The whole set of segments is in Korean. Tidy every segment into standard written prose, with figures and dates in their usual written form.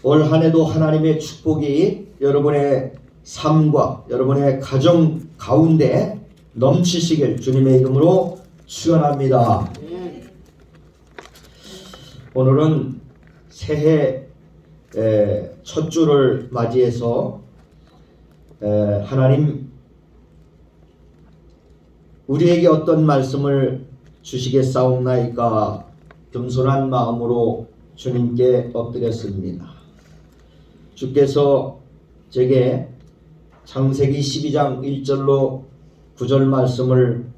올 한 해도 하나님의 축복이 여러분의 삶과 여러분의 가정 가운데 넘치시길 주님의 이름으로 축원합니다. 오늘은 새해 첫 주를 맞이해서 하나님 우리에게 어떤 말씀을 주시겠사옵나이까 겸손한 마음으로 주님께 엎드렸습니다. 주께서 제게 창세기 12장 1절로 9절 말씀을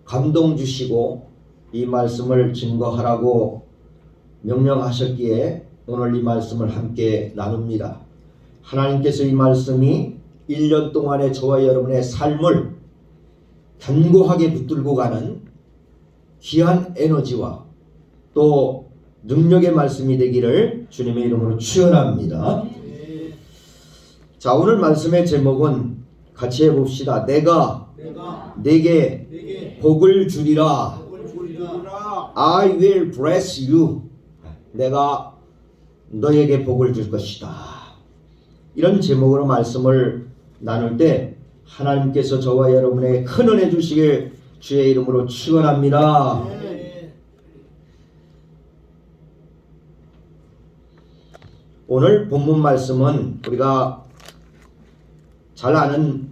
감동 주시고 이 말씀을 증거하라고 명령하셨기에 오늘 이 말씀을 함께 나눕니다. 하나님께서 이 말씀이 1년 동안의 저와 여러분의 삶을 견고하게 붙들고 가는 귀한 에너지와 또 능력의 말씀이 되기를 주님의 이름으로 축원합니다. 자, 오늘 말씀의 제목은 같이 해봅시다. 내가 내게 복을 주리라. I will bless you. 내가 너에게 복을 줄 것이다. 이런 제목으로 말씀을 나눌 때 하나님께서 저와 여러분에게 큰 은혜 주시길 주의 이름으로 축원합니다. 오늘 본문 말씀은 우리가 잘 아는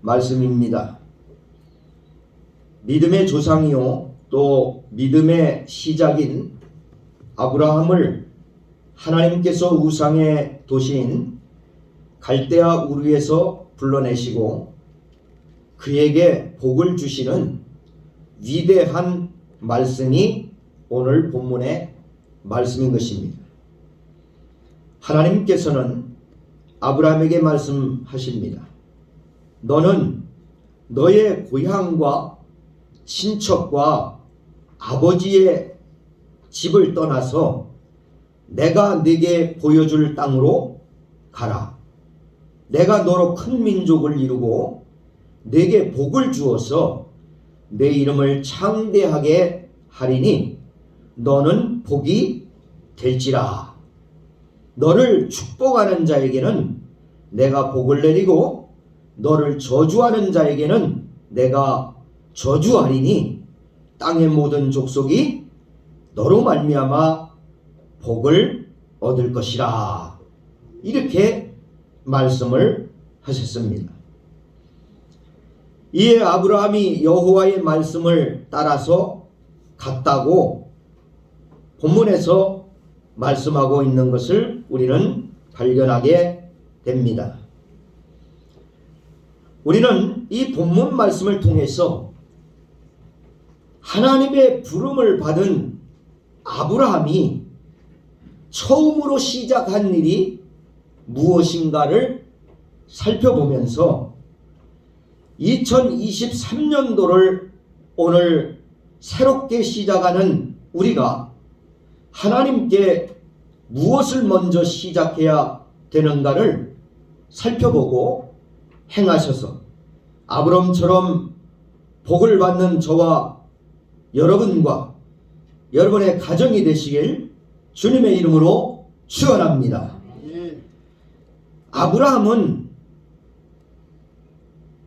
말씀입니다. 믿음의 조상이요 또 믿음의 시작인 아브라함을 하나님께서 우상의 도시인 갈대아 우르에서 불러내시고 그에게 복을 주시는 위대한 말씀이 오늘 본문의 말씀인 것입니다. 하나님께서는 아브라함에게 말씀하십니다. 너는 너의 고향과 친척과 아버지의 집을 떠나서 내가 네게 보여줄 땅으로 가라. 내가 너로 큰 민족을 이루고 네게 복을 주어서 내 이름을 창대하게 하리니 너는 복이 될지라. 너를 축복하는 자에게는 내가 복을 내리고 너를 저주하는 자에게는 내가 저주하리니 땅의 모든 족속이 너로 말미암아 복을 얻을 것이라. 이렇게 말씀을 하셨습니다. 이에 아브라함이 여호와의 말씀을 따라서 갔다고 본문에서 말씀하고 있는 것을 우리는 발견하게 됩니다. 우리는 이 본문 말씀을 통해서 하나님의 부름을 받은 아브라함이 처음으로 시작한 일이 무엇인가를 살펴보면서 2023년도를 오늘 새롭게 시작하는 우리가 하나님께 무엇을 먼저 시작해야 되는가를 살펴보고 행하셔서 아브람처럼 복을 받는 저와 여러분과 여러분의 가정이 되시길 주님의 이름으로 축원합니다. 아브라함은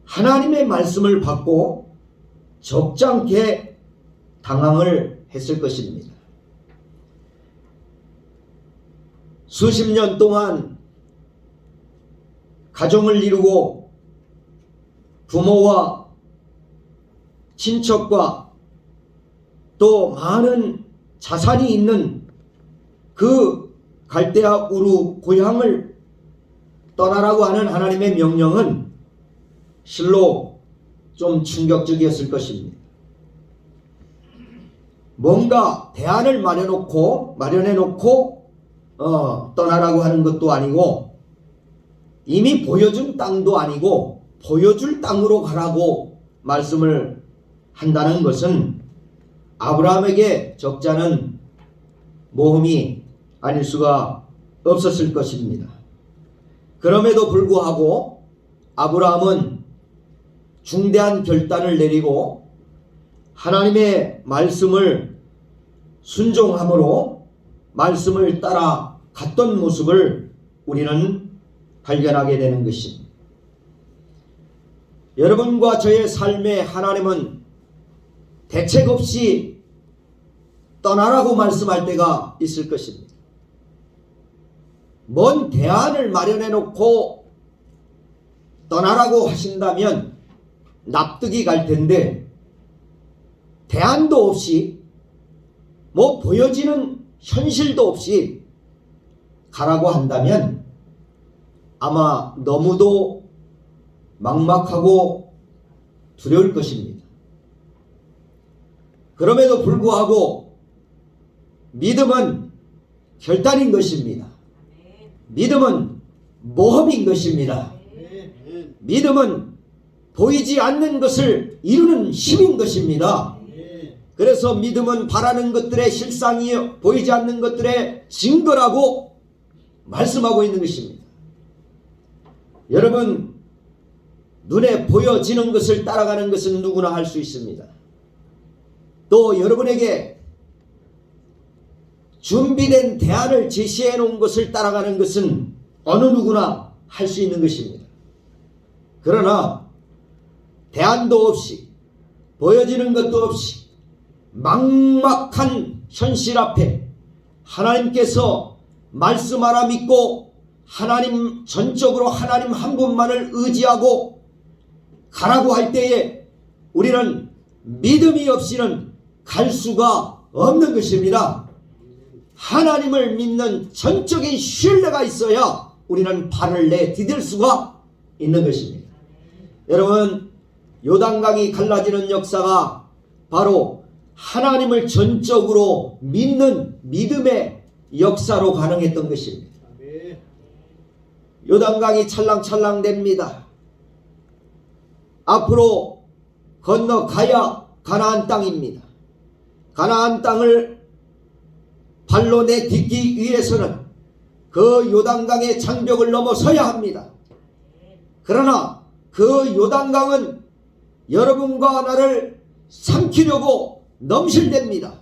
하나님의 말씀을 받고 적잖게 당황을 했을 것입니다. 수십 년 동안 가정을 이루고 부모와 친척과 또 많은 자산이 있는 그 갈대아 우르 고향을 떠나라고 하는 하나님의 명령은 실로 좀 충격적이었을 것입니다. 뭔가 대안을 마련해놓고 떠나라고 하는 것도 아니고 이미 보여준 땅도 아니고 보여줄 땅으로 가라고 말씀을 한다는 것은 아브라함에게 적잖은 모험이 아닐 수가 없었을 것입니다. 그럼에도 불구하고 아브라함은 중대한 결단을 내리고 하나님의 말씀을 순종함으로 말씀을 따라 갔던 모습을 우리는 발견하게 되는 것입니다. 여러분과 저의 삶에 하나님은 대책 없이 떠나라고 말씀할 때가 있을 것입니다. 뭔 대안을 마련해 놓고 떠나라고 하신다면 납득이 갈 텐데, 대안도 없이 뭐 보여지는 현실도 없이 가라고 한다면 아마 너무도 막막하고 두려울 것입니다. 그럼에도 불구하고 믿음은 결단인 것입니다. 믿음은 모험인 것입니다. 믿음은 보이지 않는 것을 이루는 힘인 것입니다. 그래서 믿음은 바라는 것들의 실상이요 보이지 않는 것들의 증거라고 말씀하고 있는 것입니다. 여러분, 눈에 보여지는 것을 따라가는 것은 누구나 할 수 있습니다. 또 여러분에게 준비된 대안을 제시해 놓은 것을 따라가는 것은 어느 누구나 할 수 있는 것입니다. 그러나 대안도 없이 보여지는 것도 없이 막막한 현실 앞에 하나님께서 말씀 하나 믿고 하나님 전적으로 하나님 한 분만을 의지하고 가라고 할 때에 우리는 믿음이 없이는 갈 수가 없는 것입니다. 하나님을 믿는 전적인 신뢰가 있어야 우리는 발을 내디딜 수가 있는 것입니다. 여러분, 요단강이 갈라지는 역사가 바로 하나님을 전적으로 믿는 믿음의 역사로 가능했던 것입니다. 요단강이 찰랑찰랑 됩니다. 앞으로 건너가야 가나안 땅입니다. 가나안 땅을 발로 내딛기 위해서는 그 요단강의 장벽을 넘어서야 합니다. 그러나 그 요단강은 여러분과 나를 삼키려고 넘실댑니다.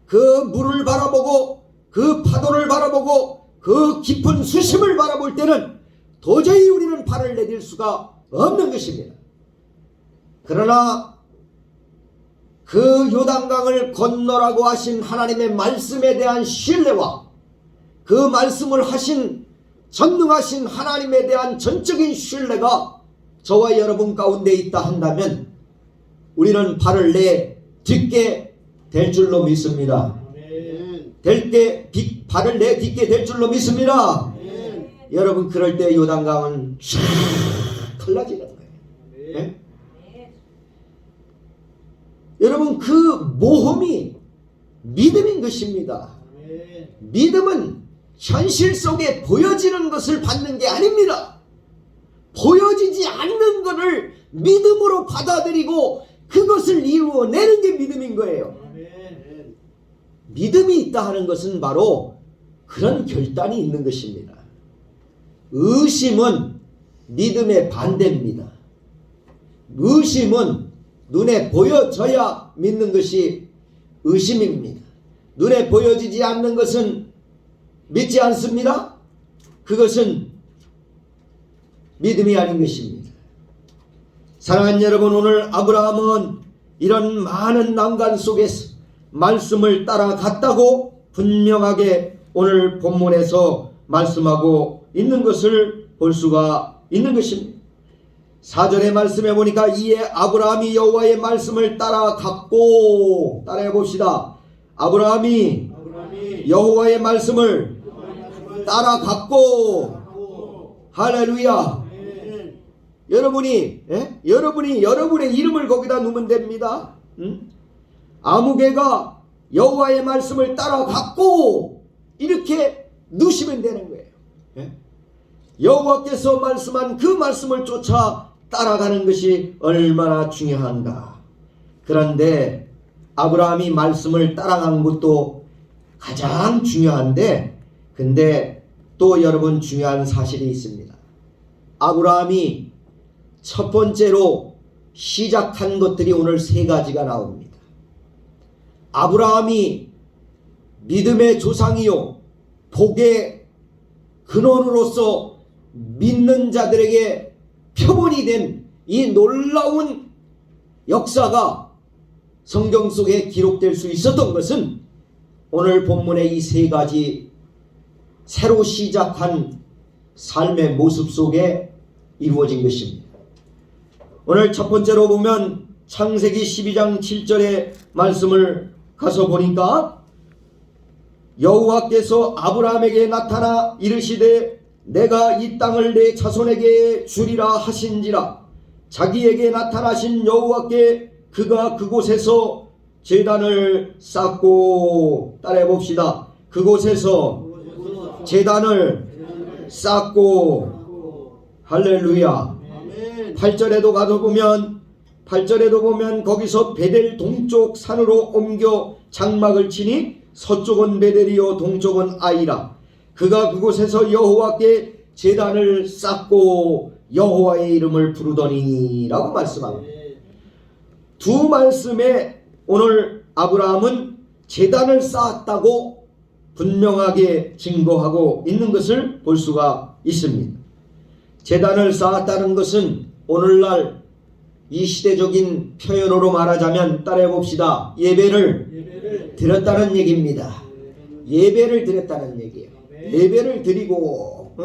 그 물을 바라보고 그 파도를 바라보고 그 깊은 수심을 바라볼 때는 도저히 우리는 발을 내딜 수가 없는 것입니다. 그러나 그 요단강을 건너라고 하신 하나님의 말씀에 대한 신뢰와 그 말씀을 하신 전능하신 하나님에 대한 전적인 신뢰가 저와 여러분 가운데 있다 한다면 우리는 발을 내딛게 될 줄로 믿습니다. 발을 내딛게 될 줄로 믿습니다. 여러분, 그럴 때 요단강은 쫙 갈라지는 거예요. 네? 여러분, 그 모험이 믿음인 것입니다. 믿음은 현실 속에 보여지는 것을 받는 게 아닙니다. 보여지지 않는 것을 믿음으로 받아들이고 그것을 이루어내는 게 믿음인 거예요. 믿음이 있다 하는 것은 바로 그런 결단이 있는 것입니다. 의심은 믿음의 반대입니다. 의심은 눈에 보여져야 믿는 것이 의심입니다. 눈에 보여지지 않는 것은 믿지 않습니다. 그것은 믿음이 아닌 것입니다. 사랑하는 여러분, 오늘 아브라함은 이런 많은 난관 속에서 말씀을 따라갔다고 분명하게 오늘 본문에서 말씀하고 있는 것을 볼 수가 있는 것입니다. 4절의 말씀에 보니까 이에 아브라함이 여호와의 말씀을 따라갔고, 따라해 봅시다. 아브라함이 여호와의 말씀을 따라갔고. 할렐루야. 여러분이 여러분의 이름을 거기다 넣으면 됩니다. 아무개가 여호와의 말씀을 따라갔고 이렇게 넣으시면 되는 거예요. 여호와께서 말씀한 그 말씀을 쫓아 따라가는 것이 얼마나 중요한가. 그런데 아브라함이 말씀을 따라간 것도 가장 중요한데, 근데 또 여러분 중요한 사실이 있습니다. 아브라함이 첫 번째로 시작한 것들이 오늘 세 가지가 나옵니다. 아브라함이 믿음의 조상이요 복의 근원으로서 믿는 자들에게 표본이 된 이 놀라운 역사가 성경 속에 기록될 수 있었던 것은 오늘 본문의 이 세 가지 새로 시작한 삶의 모습 속에 이루어진 것입니다. 오늘 첫 번째로 보면 창세기 12장 7절의 말씀을 가서 보니까 여호와께서 아브라함에게 나타나 이르시되 내가 이 땅을 내 자손에게 주리라 하신지라. 자기에게 나타나신 여호와께 그가 그곳에서 제단을 쌓고, 따라해 봅시다. 그곳에서 제단을 쌓고, 할렐루야. 8절에도 가서 보면 8절에도 보면 거기서 베델 동쪽 산으로 옮겨 장막을 치니 서쪽은 베델이요 동쪽은 아이라. 그가 그곳에서 여호와께 제단을 쌓고 여호와의 이름을 부르더니 라고 말씀합니다. 두 말씀에 오늘 아브라함은 제단을 쌓았다고 분명하게 증거하고 있는 것을 볼 수가 있습니다. 제단을 쌓았다는 것은 오늘날 이 시대적인 표현으로 말하자면 따라해 봅시다. 예배를 드렸다는 얘기입니다. 예배를 드렸다는 얘기예요. 예배를 드리고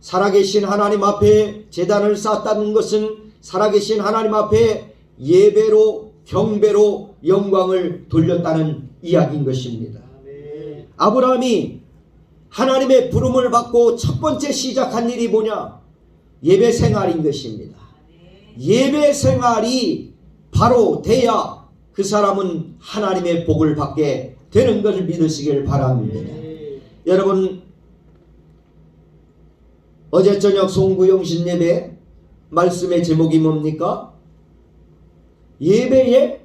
살아계신 하나님 앞에 제단을 쌓았다는 것은 살아계신 하나님 앞에 예배로 경배로 영광을 돌렸다는 이야기인 것입니다. 아브라함이 하나님의 부름을 받고 첫 번째 시작한 일이 뭐냐? 예배 생활인 것입니다. 예배 생활이 바로 돼야 그 사람은 하나님의 복을 받게 되는 것을 믿으시길 바랍니다. 여러분, 어제 저녁 송구영신 예배 말씀의 제목이 뭡니까? 예배의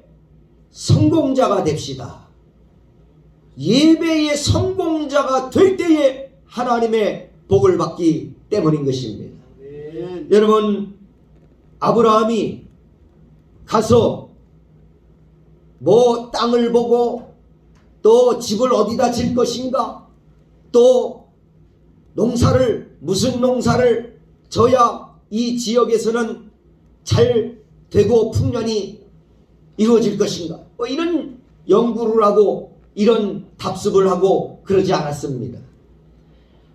성공자가 됩시다. 예배의 성공자가 될 때에 하나님의 복을 받기 때문인 것입니다. 여러분, 아브라함이 가서 뭐 땅을 보고 또 집을 어디다 질 것인가, 또 농사를 무슨 농사를 져야 이 지역에서는 잘 되고 풍년이 이루어질 것인가, 뭐 이런 연구를 하고 이런 답습을 하고 그러지 않았습니다.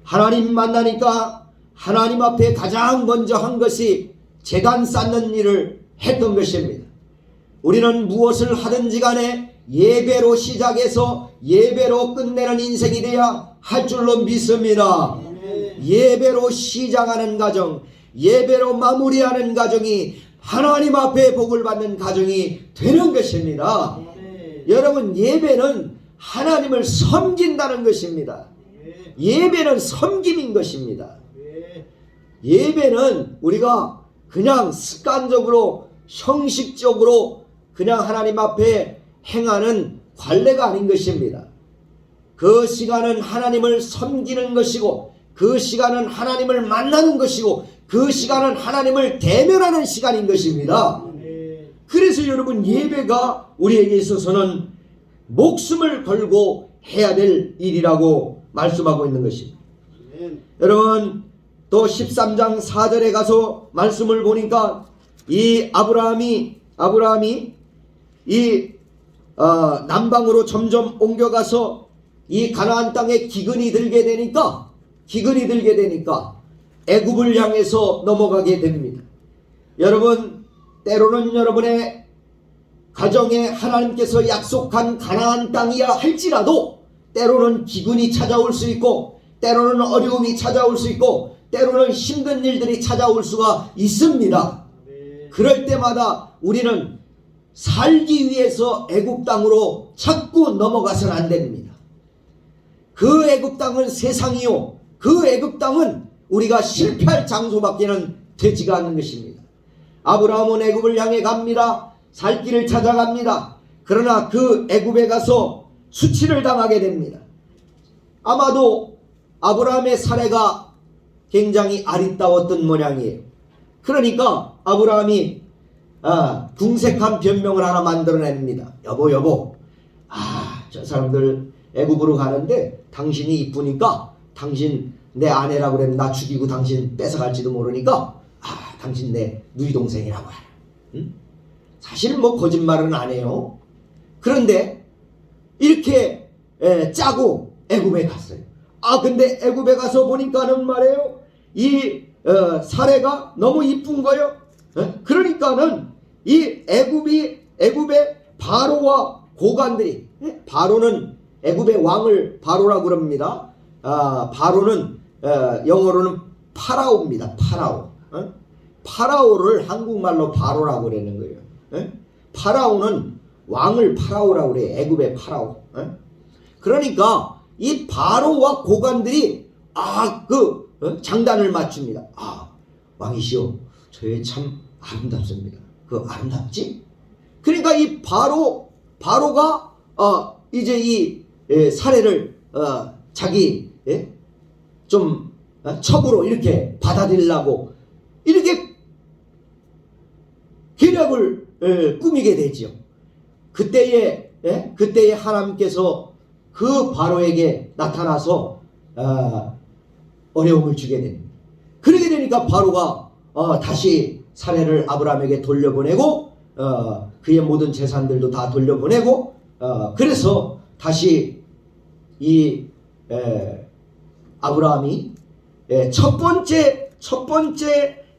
하나님 만나니까 하나님 앞에 가장 먼저 한 것이 제단 쌓는 일을 했던 것입니다. 우리는 무엇을 하든지 간에 예배로 시작해서 예배로 끝내는 인생이 돼야 할 줄로 믿습니다. 예배로 시작하는 가정, 예배로 마무리하는 가정이 하나님 앞에 복을 받는 가정이 되는 것입니다. 여러분, 예배는 하나님을 섬긴다는 것입니다. 예배는 섬김인 것입니다. 예배는 우리가 그냥 습관적으로 형식적으로 그냥 하나님 앞에 행하는 관례가 아닌 것입니다. 그 시간은 하나님을 섬기는 것이고, 그 시간은 하나님을 만나는 것이고, 그 시간은 하나님을 대면하는 시간인 것입니다. 그래서 여러분, 예배가 우리에게 있어서는 목숨을 걸고 해야 될 일이라고 말씀하고 있는 것입니다. 여러분, 또 13장 4절에 가서 말씀을 보니까 이 아브라함이 이 남방으로 점점 옮겨가서 이 가나안 땅에 기근이 들게 되니까 애굽을 향해서 넘어가게 됩니다. 여러분, 때로는 여러분의 가정에 하나님께서 약속한 가나안 땅이야 할지라도 때로는 기근이 찾아올 수 있고, 때로는 어려움이 찾아올 수 있고, 때로는 힘든 일들이 찾아올 수가 있습니다. 그럴 때마다 우리는 살기 위해서 애굽 땅으로 자꾸 넘어가서는 안 됩니다. 그 애굽 땅은 세상이요, 그 애굽 땅은 우리가 실패할 장소밖에는 되지가 않는 것입니다. 아브라함은 애굽을 향해 갑니다. 살 길을 찾아갑니다. 그러나 그 애굽에 가서 수치를 당하게 됩니다. 아마도 아브라함의 사례가 굉장히 아리따웠던 모양이에요. 그러니까 아브라함이 궁색한 변명을 하나 만들어냅니다. 여보, 저 사람들 애굽으로 가는데 당신이 이쁘니까 당신 내 아내라고 그러면 나 죽이고 당신 뺏어갈지도 모르니까 당신 내 누이 동생이라고 해라. 응? 사실은 뭐 거짓말은 안 해요. 그런데 이렇게 짜고 애굽에 갔어요. 근데 애굽에 가서 보니까는 말이에요. 이 사례가 너무 이쁜 거예요. 그러니까는 이 애굽의 바로와 고관들이, 바로는 애굽의 왕을 바로라고 그럽니다. 바로는 영어로는 파라오입니다. 파라오. 파라오를 한국말로 바로라고 그러는 거예요. 파라오는 왕을 파라오라고 그래요. 애굽의 파라오. 그러니까 이 바로와 고관들이 장단을 맞춥니다. 왕이시여, 저희 참 아름답습니다. 그 아름답지? 그러니까 이 바로가 이제 이 사례를 자기 좀 첩으로 이렇게 받아들이려고 이렇게 계략을 꾸미게 되죠. 그때에 하나님께서 그 바로에게 나타나서 어려움을 주게 됩니다. 그러게 되니까 바로가 다시 사례를 아브라함에게 돌려보내고 그의 모든 재산들도 다 돌려보내고 그래서 다시 이 아브라함이 첫 번째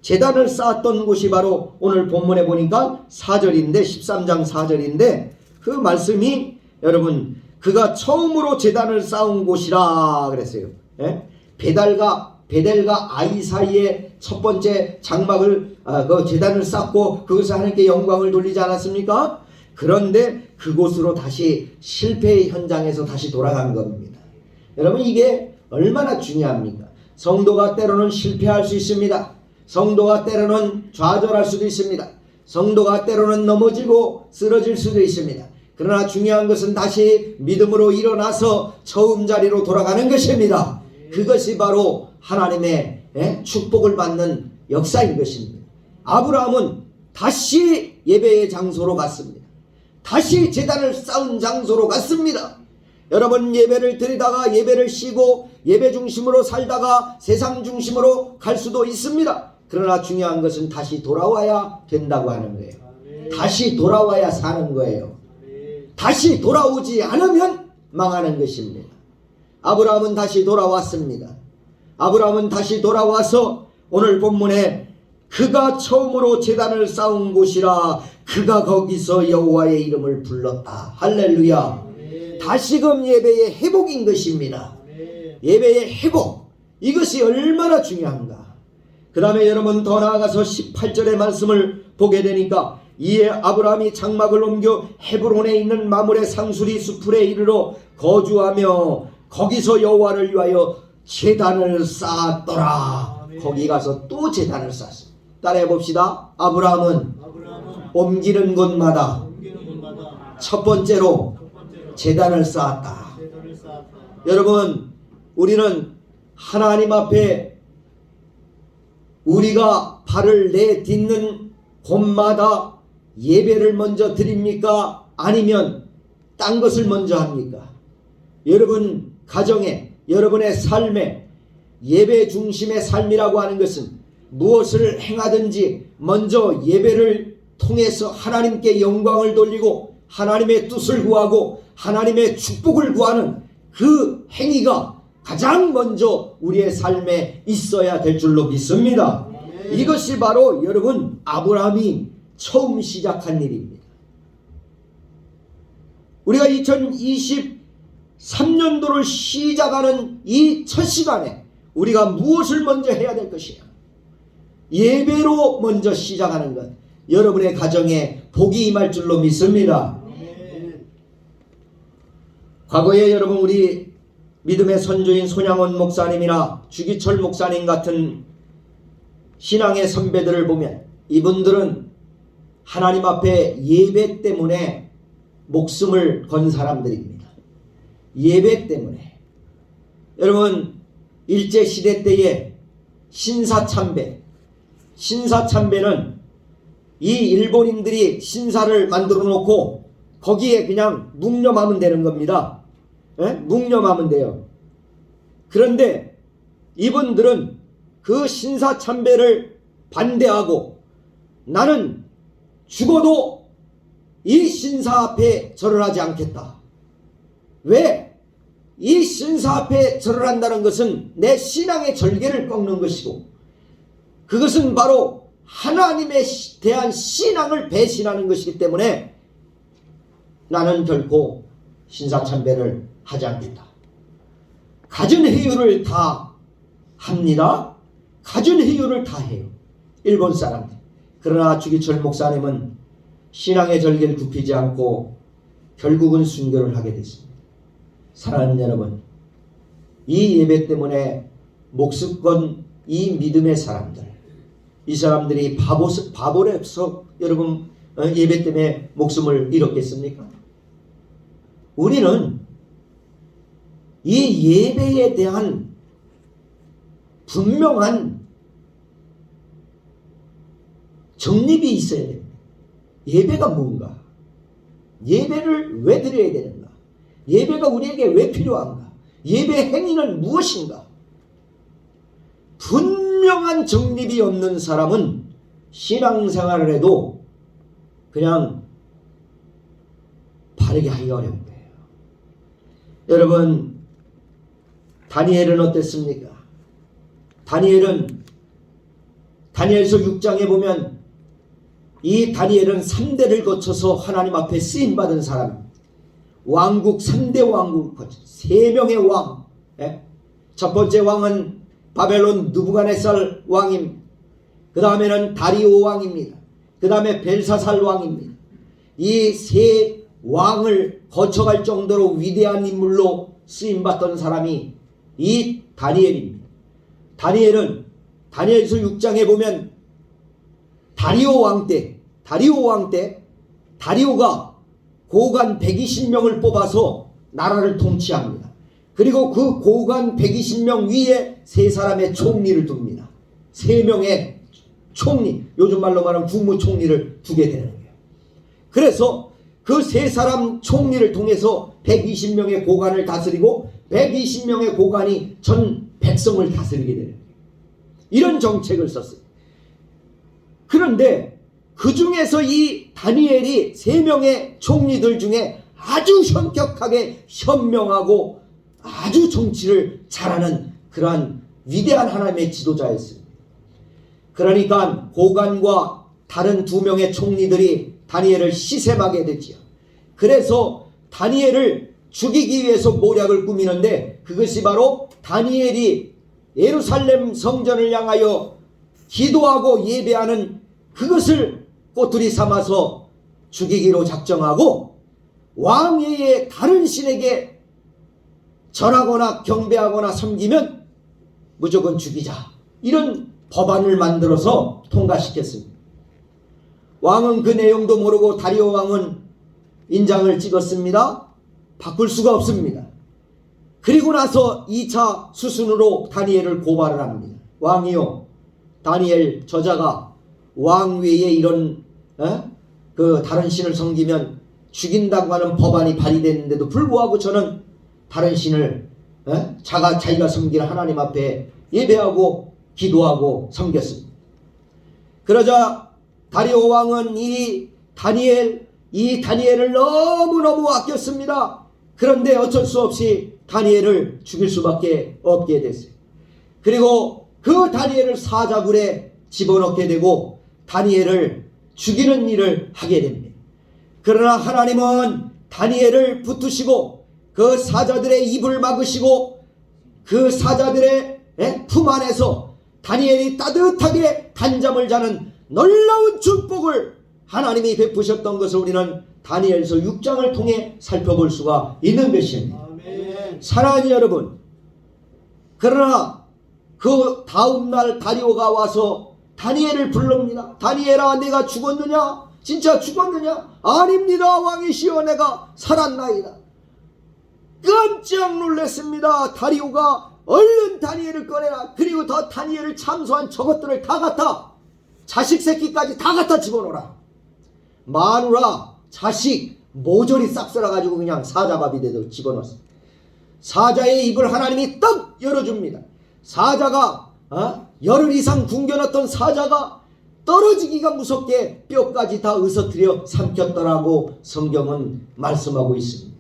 제단을 쌓았던 곳이 바로 오늘 본문에 보니까 4절인데 13장 4절인데 그 말씀이 여러분 그가 처음으로 제단을 쌓은 곳이라 그랬어요. 베델과 아이 사이에 첫 번째 장막을 그 제단을 쌓고 그것을 하나님께 영광을 돌리지 않았습니까? 그런데 그곳으로 다시 실패의 현장에서 다시 돌아간 겁니다. 여러분 이게 얼마나 중요합니까? 성도가 때로는 실패할 수 있습니다. 성도가 때로는 좌절할 수도 있습니다. 성도가 때로는 넘어지고 쓰러질 수도 있습니다. 그러나 중요한 것은 다시 믿음으로 일어나서 처음 자리로 돌아가는 것입니다. 그것이 바로 하나님의 축복을 받는 역사인 것입니다. 아브라함은 다시 예배의 장소로 갔습니다. 다시 제단을 쌓은 장소로 갔습니다. 여러분 예배를 드리다가 예배를 쉬고 예배 중심으로 살다가 세상 중심으로 갈 수도 있습니다. 그러나 중요한 것은 다시 돌아와야 된다고 하는 거예요. 다시 돌아와야 사는 거예요. 다시 돌아오지 않으면 망하는 것입니다. 아브라함은 다시 돌아왔습니다. 아브라함은 다시 돌아와서 오늘 본문에 그가 처음으로 제단을 쌓은 곳이라 그가 거기서 여호와의 이름을 불렀다. 할렐루야. 다시금 예배의 회복인 것입니다. 예배의 회복, 이것이 얼마나 중요한가. 그 다음에 여러분 더 나아가서 18절의 말씀을 보게 되니까 이에 아브라함이 장막을 옮겨 헤브론에 있는 마므레 상수리 수풀에 이르러 거주하며 거기서 여호와를 위하여 제단을 쌓았더라. 거기 가서 또 제단을 쌓았습니다. 따라해 봅시다. 아브라함은 옮기는 곳마다 첫 번째로 제단을 쌓았다. 여러분 우리는 하나님 앞에 우리가 발을 내딛는 곳마다 예배를 먼저 드립니까? 아니면 딴 것을 먼저 합니까? 여러분 가정에 여러분의 삶에 예배 중심의 삶이라고 하는 것은 무엇을 행하든지 먼저 예배를 통해서 하나님께 영광을 돌리고 하나님의 뜻을 구하고 하나님의 축복을 구하는 그 행위가 가장 먼저 우리의 삶에 있어야 될 줄로 믿습니다. 이것이 바로 여러분 아브라함이 처음 시작한 일입니다. 우리가 2023년도를 시작하는 이 첫 시간에 우리가 무엇을 먼저 해야 될 것이냐? 예배로 먼저 시작하는 것. 여러분의 가정에 복이 임할 줄로 믿습니다. 과거에 여러분 우리 믿음의 선조인 손양원 목사님이나 주기철 목사님 같은 신앙의 선배들을 보면 이분들은 하나님 앞에 예배 때문에 목숨을 건 사람들입니다. 예배 때문에. 여러분 일제시대 때에 신사참배는 이 일본인들이 신사를 만들어 놓고 거기에 그냥 묵념하면 되는 겁니다. 묵념하면 돼요. 그런데 이분들은 그 신사참배를 반대하고 나는 죽어도 이 신사 앞에 절을 하지 않겠다. 왜? 이 신사 앞에 절을 한다는 것은 내 신앙의 절개를 꺾는 것이고 그것은 바로 하나님에 대한 신앙을 배신하는 것이기 때문에 나는 결코 신사참배를 하지 않겠다. 갖은 회유를 다 합니다. 갖은 회유를 다 해요. 일본 사람들. 그러나 주기철 목사님은 신앙의 절개를 굽히지 않고 결국은 순교를 하게 됐습니다. 사랑하는 여러분, 이 예배 때문에 목숨 건 이 믿음의 사람들, 이 사람들이 바보라서 여러분 예배 때문에 목숨을 잃었겠습니까? 우리는 이 예배에 대한 분명한 정립이 있어야 됩니다. 예배가 뭔가? 예배를 왜 드려야 되는가? 예배가 우리에게 왜 필요한가? 예배 행위는 무엇인가? 분명한 정립이 없는 사람은 신앙생활을 해도 그냥 바르게 하기가 어려운 거예요. 여러분, 다니엘은 어땠습니까? 다니엘서 6장에 보면 이 다니엘은 3대를 거쳐서 하나님 앞에 쓰임받은 사람, 왕국 3대 왕국을 거쳐 3명의 왕. 첫 번째 왕은 바벨론 느부갓네살 왕입니다. 그 다음에는 다리오 왕입니다. 그 다음에 벨사살 왕입니다. 이 세 왕을 거쳐갈 정도로 위대한 인물로 쓰임받던 사람이 이 다니엘입니다. 다니엘은 다니엘서 6장에 보면 다리오 왕 때 다리오가 고관 120명을 뽑아서 나라를 통치합니다. 그리고 그 고관 120명 위에 세 사람의 총리를 둡니다. 3명의 총리, 요즘 말로 말하면 국무총리를 두게 되는 거예요. 그래서 그 세 사람 총리를 통해서 120명의 고관을 다스리고 120명의 고관이 전 백성을 다스리게 되는 거예요. 이런 정책을 썼어요. 그런데 그 중에서 이 다니엘이 3명의 총리들 중에 아주 현격하게 현명하고 아주 정치를 잘하는 그러한 위대한 하나님의 지도자였습니다. 그러니까 고관과 다른 2명의 총리들이 다니엘을 시샘하게 되지요. 그래서 다니엘을 죽이기 위해서 모략을 꾸미는데 그것이 바로 다니엘이 예루살렘 성전을 향하여 기도하고 예배하는 그것을 꼬투리 삼아서 죽이기로 작정하고 왕위에 다른 신에게 절하거나 경배하거나 섬기면 무조건 죽이자, 이런 법안을 만들어서 통과시켰습니다. 왕은 그 내용도 모르고 다리오 왕은 인장을 찍었습니다. 바꿀 수가 없습니다. 그리고 나서 2차 수순으로 다니엘을 고발을 합니다. 왕이요, 다니엘 저자가 왕위에 이런 그 다른 신을 섬기면 죽인다고 하는 법안이 발의됐는데도 불구하고 저는 다른 신을 자기가 섬기는 하나님 앞에 예배하고 기도하고 섬겼습니다. 그러자 다리오 왕은 이 다니엘을 너무너무 아꼈습니다. 그런데 어쩔 수 없이 다니엘을 죽일 수밖에 없게 됐어요. 그리고 그 다니엘을 사자굴에 집어넣게 되고 다니엘을 죽이는 일을 하게 됩니다. 그러나 하나님은 다니엘을 붙으시고 그 사자들의 입을 막으시고 그 사자들의 품 안에서 다니엘이 따뜻하게 단잠을 자는 놀라운 축복을 하나님이 베푸셨던 것을 우리는 다니엘서 6장을 통해 살펴볼 수가 있는 것입니다. 아멘. 사랑하는 여러분, 그러나 그 다음날 다리오가 와서 다니엘을 부릅니다. 다니엘아, 내가 죽었느냐? 진짜 죽었느냐? 아닙니다, 왕이시여, 내가 살았나이다. 깜짝 놀랐습니다. 다리오가 얼른 다니엘을 꺼내라. 그리고 더 다니엘을 참소한 저것들을 다 갖다, 자식 새끼까지 다 갖다 집어넣어라. 마누라, 자식 모조리 싹 썰어가지고 그냥 사자밥이 되도록 집어넣었습니다. 사자의 입을 하나님이 떡 열어줍니다. 사자가 열흘 이상 굶겨놨던 사자가 떨어지기가 무섭게 뼈까지 다 으스러뜨려 삼켰더라고 성경은 말씀하고 있습니다.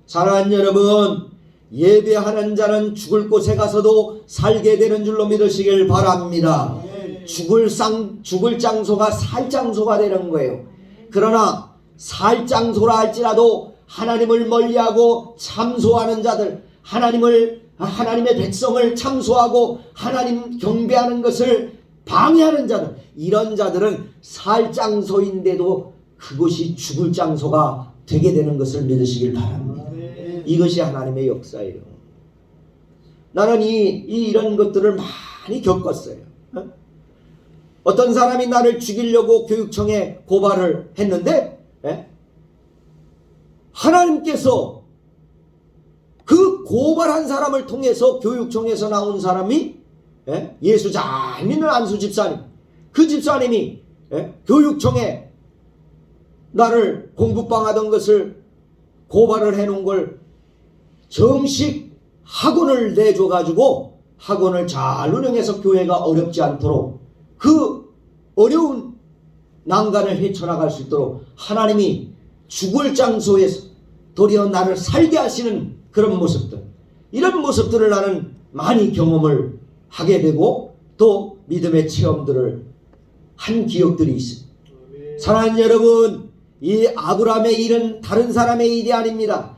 사랑하는 여러분, 예배하는 자는 죽을 곳에 가서도 살게 되는 줄로 믿으시길 바랍니다. 죽을 장소가 살 장소가 되는 거예요. 그러나 살 장소라 할지라도 하나님을 멀리하고 참소하는 자들, 하나님의 백성을 참소하고 하나님 경배하는 것을 방해하는 자들, 이런 자들은 살 장소인데도 그것이 죽을 장소가 되게 되는 것을 믿으시길 바랍니다. 이것이 하나님의 역사예요. 나는 이런 것들을 많이 겪었어요. 어떤 사람이 나를 죽이려고 교육청에 고발을 했는데 하나님께서 그 고발한 사람을 통해서 교육청에서 나온 사람이 예수 잘 믿는 안수 집사님, 그 집사님이 교육청에 나를 공부방 하던 것을 고발을 해놓은 걸 정식 학원을 내줘가지고 학원을 잘 운영해서 교회가 어렵지 않도록 그 어려운 난간을 헤쳐나갈 수 있도록 하나님이 죽을 장소에서 도리어 나를 살게 하시는 그런 모습들, 이런 모습들을 나는 많이 경험을 하게 되고 또 믿음의 체험들을 한 기억들이 있습니다. 사랑하는 여러분, 이 아브라함의 일은 다른 사람의 일이 아닙니다.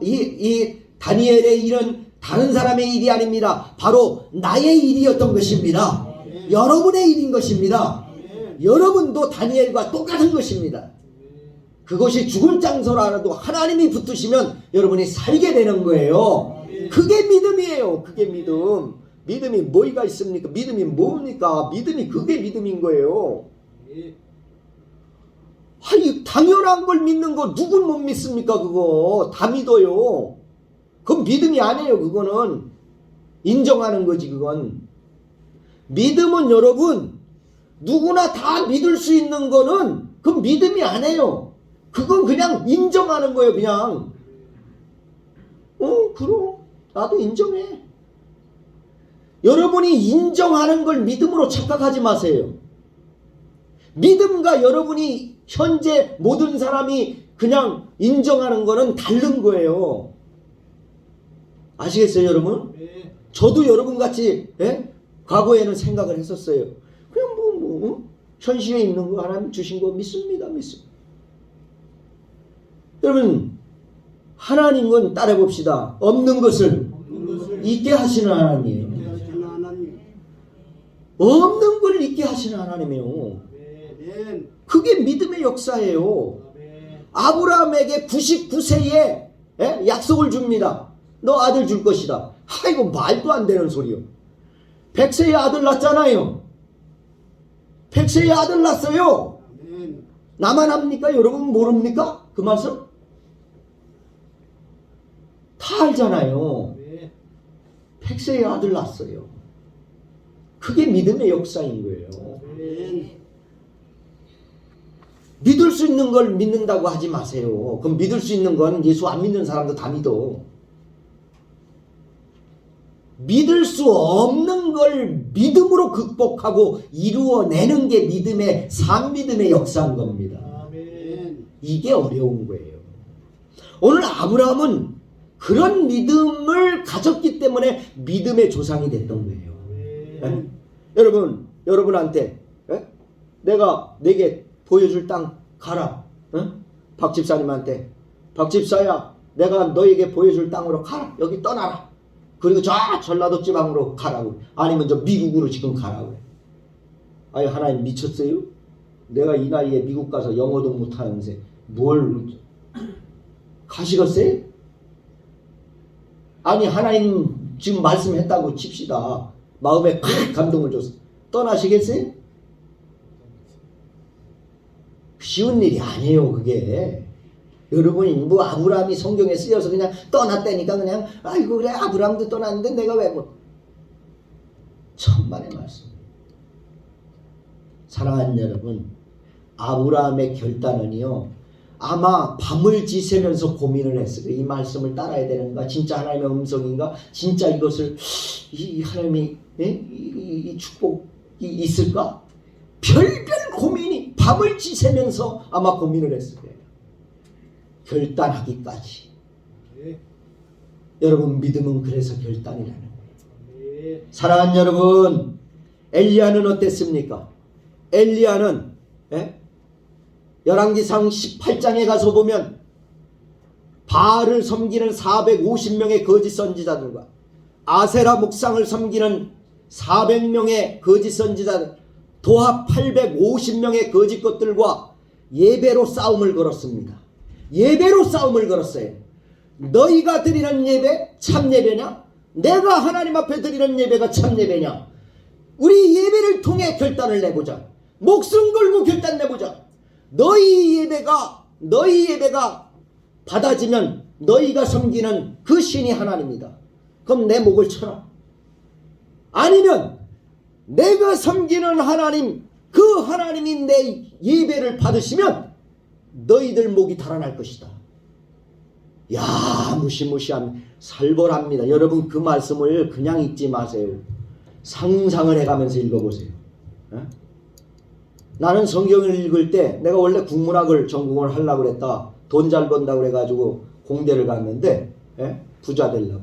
이 다니엘의 일은 다른 사람의 일이 아닙니다. 바로 나의 일이었던 것입니다. 여러분의 일인 것입니다. 여러분도 다니엘과 똑같은 것입니다. 그것이 죽을 장소라도 하나님이 붙으시면 여러분이 살게 되는 거예요. 그게 믿음이에요. 그게 믿음. 믿음이 뭐가 있습니까? 믿음이 뭡니까? 믿음이 그게 믿음인 거예요. 아니, 당연한 걸 믿는 거 누군 못 믿습니까? 그거 다 믿어요. 그건 믿음이 아니에요. 그거는 인정하는 거지. 그건 믿음은 여러분 누구나 다 믿을 수 있는 거는 그건 믿음이 아니에요. 그건 그냥 인정하는 거예요. 그냥 그럼 나도 인정해. 여러분이 인정하는 걸 믿음으로 착각하지 마세요. 믿음과 여러분이 현재 모든 사람이 그냥 인정하는 거는 다른 거예요. 아시겠어요, 여러분? 저도 여러분같이 과거에는 생각을 했었어요. 그냥 현실에 있는 거 하나님 주신 거 믿습니다. 여러분, 하나님은 따라봅시다. 없는 것을 있게 하시는 하나님이에요. 없는 걸 있게 하시는 하나님이에요. 그게 믿음의 역사예요. 아브라함에게 99세에 약속을 줍니다. 너 아들 줄 것이다. 이거 말도 안 되는 소리요. 100세에 아들 낳잖아요. 100세에 아들 낳았어요. 나만 합니까? 여러분 모릅니까? 그 말씀? 다 알잖아요. 100세에 아들 낳았어요. 그게 믿음의 역사인 거예요. 믿을 수 있는 걸 믿는다고 하지 마세요. 그럼 믿을 수 있는 건 예수 안 믿는 사람도 다 믿어. 믿을 수 없는 걸 믿음으로 극복하고 이루어내는 게 믿음의 삶, 믿음의 역사인 겁니다. 이게 어려운 거예요. 오늘 아브라함은 그런 믿음을 가졌기 때문에 믿음의 조상이 됐던 거예요. 여러분한테 내가 내게 보여줄 땅 가라. 박 집사님한테 박 집사야, 내가 너에게 보여줄 땅으로 가라. 여기 떠나라. 그리고 저 전라도 지방으로 가라고. 아니면 저 미국으로 지금 가라고. 아니, 하나님 미쳤어요? 내가 이 나이에 미국 가서 영어도 못하는데 뭘 가시겠어요? 아니, 하나님 지금 말씀했다고 칩시다. 마음에 큰 감동을 줬어. 떠나시겠어요? 쉬운 일이 아니에요, 그게. 여러분이 뭐 아브라함이 성경에 쓰여서 그냥 떠났다니까 그냥 아이고 그래 아브라함도 떠났는데 내가 왜 천만의 말씀. 사랑하는 여러분, 아브라함의 결단은요, 아마 밤을 지새면서 고민을 했어요. 이 말씀을 따라야 되는가? 진짜 하나님의 음성인가? 진짜 이것을 이 하나님이 이 축복이 있을까? 별별 고민이 밤을 지새면서 아마 고민을 했을 거예요. 결단하기까지. 여러분 믿음은 그래서 결단이라는 거예요. 사랑하는 여러분, 엘리야는 어땠습니까? 엘리야는 열왕기상 18장에 가서 보면 바알을 섬기는 450명의 거짓 선지자들과 아세라 목상을 섬기는 400명의 거짓 선지자들, 도합 850명의 거짓 것들과 예배로 싸움을 걸었습니다. 예배로 싸움을 걸었어요. 너희가 드리는 예배 참 예배냐? 내가 하나님 앞에 드리는 예배가 참 예배냐? 우리 예배를 통해 결단을 내보자. 목숨 걸고 결단 내보자. 너희 예배가 받아지면 너희가 섬기는 그 신이 하나님이다. 그럼 내 목을 쳐라. 아니면 내가 섬기는 하나님, 그 하나님이 내 예배를 받으시면 너희들 목이 달아날 것이다. 야, 무시무시한 살벌합니다. 여러분 그 말씀을 그냥 읽지 마세요. 상상을 해가면서 읽어보세요. 나는 성경을 읽을 때 내가 원래 국문학을 전공을 하려고 그랬다. 돈 잘 번다고 그래가지고 공대를 갔는데 부자 되려고.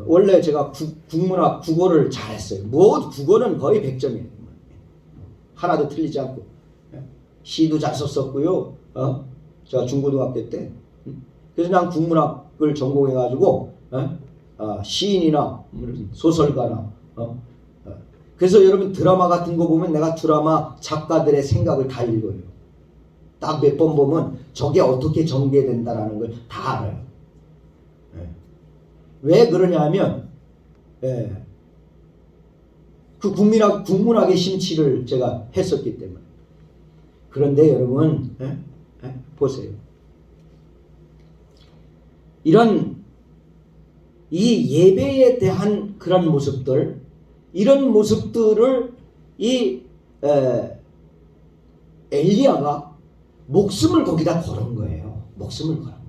원래 제가 국문학 국어를 잘했어요. 국어는 거의 100점이에요. 하나도 틀리지 않고. 시도 잘 썼었고요. 제가 중고등학교 때. 그래서 난 국문학을 전공해가지고 시인이나 소설가나 그래서 여러분 드라마 같은 거 보면 내가 드라마 작가들의 생각을 다 읽어요. 딱 몇 번 보면 저게 어떻게 전개된다라는 걸 다 알아요. 왜 그러냐 하면 그 국문학의 심취를 제가 했었기 때문에. 그런데 여러분 보세요. 이런 이 예배에 대한 그런 모습들, 이런 모습들을 이 엘리야가 목숨을 거기다 걸은 거예요. 목숨을 걸은 거예요.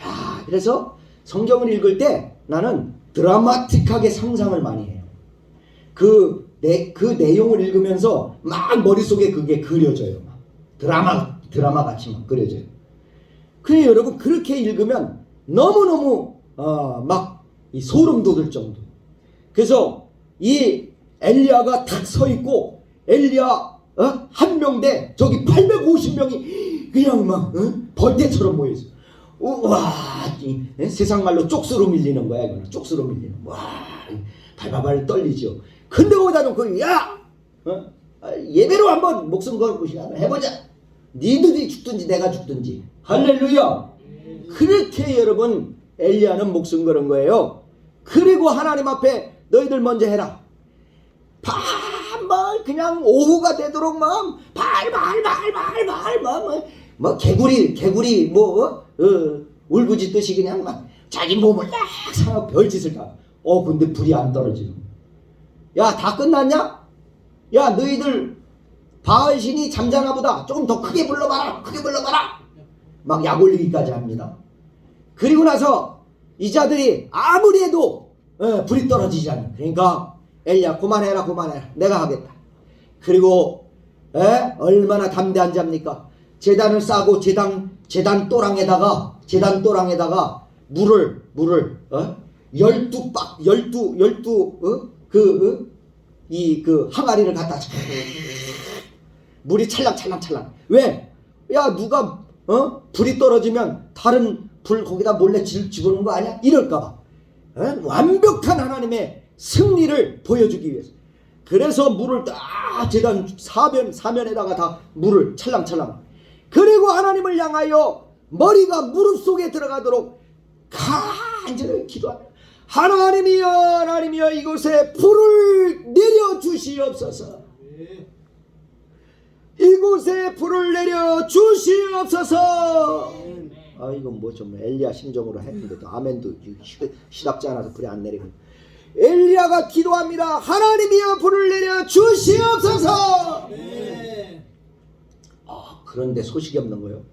야, 그래서 성경을 읽을 때 나는 드라마틱하게 상상을 많이 해요. 그 내용을 읽으면서 막 머릿속에 그게 그려져요. 드라마 같이 막 그려져요. 그래 여러분 그렇게 읽으면 너무너무 막 이 소름 돋을 정도. 그래서 이 엘리야가 탁 서 있고 엘리야 한 명대 저기 850명이 그냥 막 벌떼처럼 모여 있어. 와, 세상 말로 쪽수로 밀리는 거야. 이거는 쪽수로 밀리는. 와, 발발발 떨리죠. 근데 거기다 놓고 야, 예배로 한번 목숨 걸고 해보자. 니들이 죽든지 내가 죽든지. 할렐루야. 그렇게 여러분 엘리야는 목숨 걸은 거예요. 그리고 하나님 앞에 너희들 먼저 해라. 막 그냥 오후가 되도록 막 발발발발발 뭐 개구리 뭐 울부짖듯이 그냥 막 자기 몸을 막 상하고 별짓을 다. 근데 불이 안 떨어지는. 야, 다 끝났냐? 야, 너희들 바알 신이 잠자나 보다. 조금 더 크게 불러봐라. 크게 불러봐라. 막 약 올리기까지 합니다. 그리고 나서 이 자들이 아무리 해도 불이 떨어지지 않아. 그러니까 엘리야 그만해라. 내가 하겠다. 그리고 얼마나 담대한 자입니까? 제단을 싸고 제단 또랑에다가 물을 12 그 항아리를 갖다 물이 찰랑찰랑. 왜? 야, 누가 불이 떨어지면 다른 불 거기다 몰래 집어넣은 거 아니야? 이럴까봐. 완벽한 하나님의 승리를 보여주기 위해서. 그래서 물을 딱 제단 사면에다가 다 물을 찰랑찰랑. 그리고 하나님을 향하여 머리가 무릎 속에 들어가도록 간절히 기도합니다. 하나님이여 이곳에 불을 내려 주시옵소서. 이곳에 불을 내려 주시옵소서. 이건 뭐 좀 엘리야 심정으로 했는데도 아멘도 시답지 않아서 불이 안 내리고. 엘리야가 기도합니다. 하나님이여 불을 내려 주시옵소서. 그런데 소식이 없는 거예요.